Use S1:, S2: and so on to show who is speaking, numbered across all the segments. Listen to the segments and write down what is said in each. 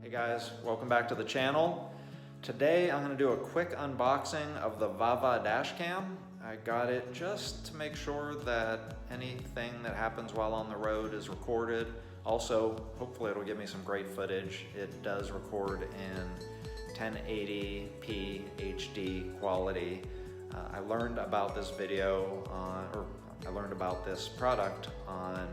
S1: Hey guys, welcome back to the channel. Today I'm going to do a quick unboxing of the Vava dash cam. I got it just to make sure that anything that happens while on the road is recorded. Also, hopefully it'll give me some great footage. It does record in 1080p HD quality. I learned about this I learned about this product on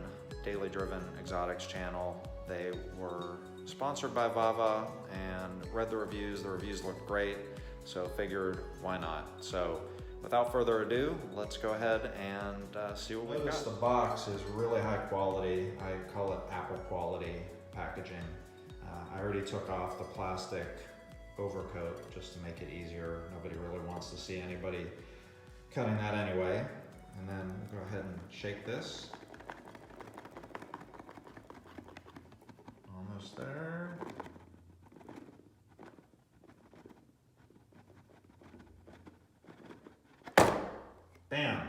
S1: Daily Driven Exotics channel. They were sponsored by Vava and read the reviews. The reviews looked great, so figured why not. So without further ado, let's go ahead and see what we've got. The box is really high quality. I call it Apple quality packaging. I already took off the plastic overcoat just to make it easier. Nobody really wants to see anybody cutting that anyway. And then we'll go ahead and shake this. Almost there. Bam!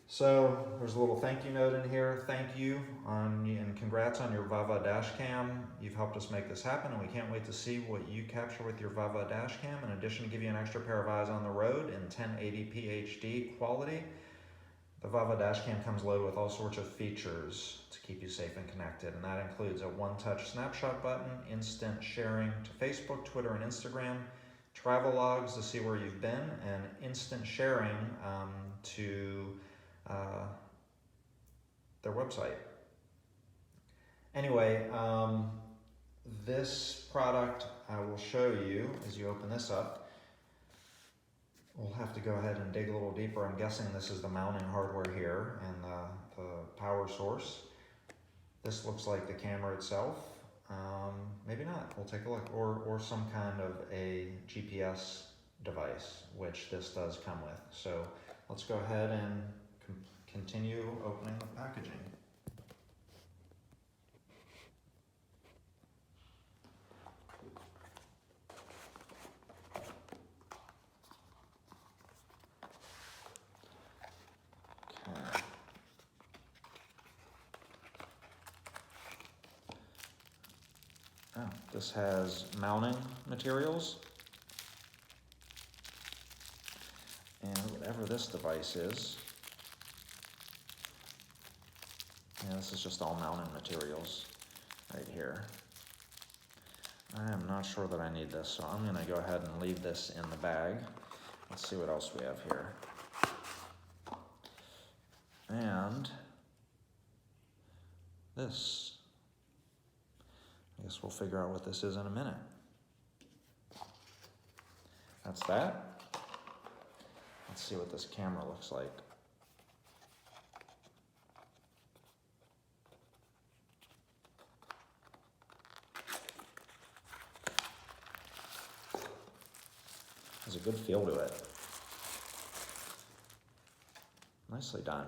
S1: So there's a little thank you note in here. Thank you and congrats on your Vava dash cam. You've helped us make this happen, and we can't wait to see what you capture with your Vava dash cam. In addition to give you an extra pair of eyes on the road in 1080p HD quality, the Vava dash cam comes loaded with all sorts of features to keep you safe and connected, and that includes a one-touch snapshot button, instant sharing to Facebook, Twitter, and Instagram, travel logs to see where you've been, and instant sharing to their website. Anyway, this product I will show you as you open this up. We'll have to go ahead and dig a little deeper. I'm guessing this is the mounting hardware here and the power source. This looks like the camera itself. Maybe not, we'll take a look. Or some kind of a GPS device, which this does come with. So let's go ahead and continue opening the packaging. Oh, this has mounting materials, and whatever this device is, yeah, this is just all mounting materials right here. I am not sure that I need this, so I'm going to go ahead and leave this in the bag. Let's see what else we have here. And this. I guess we'll figure out what this is in a minute. That's that. Let's see what this camera looks like. There's a good feel to it. Nicely done.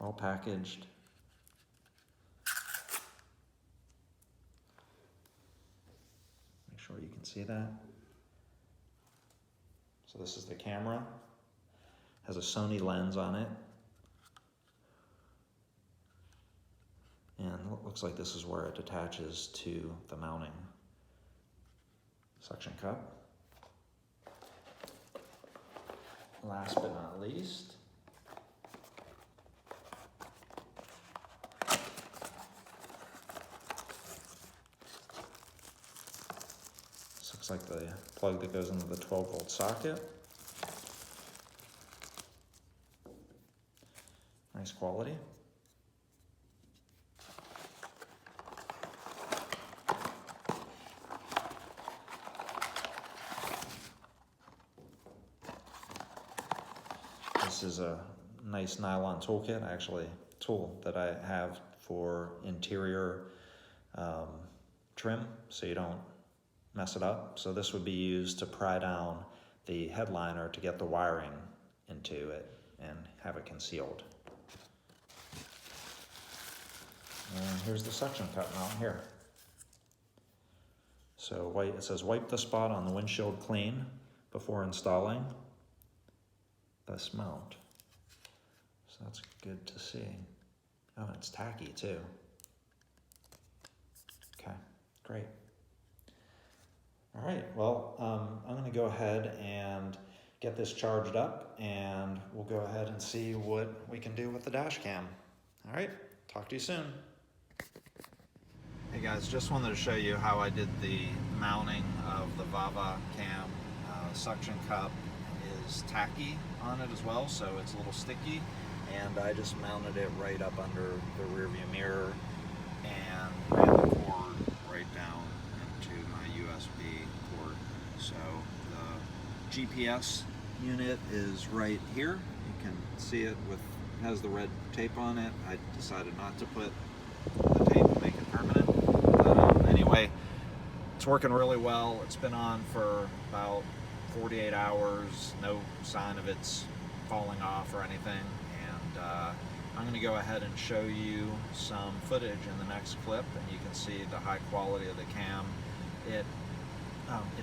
S1: All packaged. Sure you can see that. So this is the camera. Has a Sony lens on it. And it looks like this is where it attaches to the mounting suction cup. Last but not least, looks like the plug that goes into the 12-volt socket. Nice quality. This is a nice nylon toolkit, tool that I have for interior trim, so you don't mess it up. So this would be used to pry down the headliner to get the wiring into it and have it concealed. And here's the suction cup mount here. So it says wipe the spot on the windshield clean before installing this mount. So that's good to see. Oh, it's tacky too. Okay, Great. All right, well, I'm gonna go ahead and get this charged up, and we'll go ahead and see what we can do with the dash cam. All right, talk to you soon. Hey guys, just wanted to show you how I did the mounting of the Vava cam. Suction cup is tacky on it as well, so it's a little sticky, and I just mounted it right up under the rear view mirror and ran the cord right down into my USB port. So the GPS unit is right here. You can see it has the red tape on it. I decided not to put the tape and make it permanent. Anyway, it's working really well. It's been on for about 48 hours, no sign of it's falling off or anything, and I'm going to go ahead and show you some footage in the next clip, and you can see the high quality of the cam. It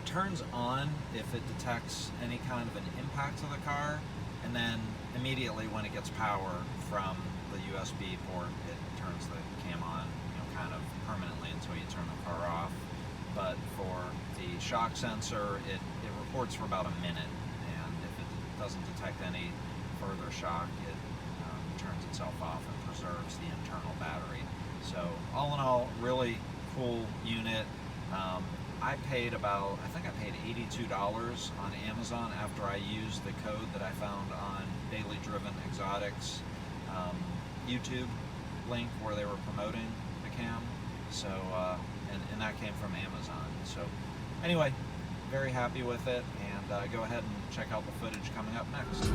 S1: turns on if it detects any kind of an impact to the car, and then immediately when it gets power from the USB port, it turns the cam on, kind of permanently until you turn the car off. But for the shock sensor, it reports for about a minute, and if it doesn't detect any further shock, it turns itself off and preserves the internal battery. So all in all, really cool unit. I think I paid $82 on Amazon after I used the code that I found on Daily Driven Exotics YouTube link where they were promoting the cam. So and that came from Amazon. So anyway, very happy with it, and go ahead and check out the footage coming up next.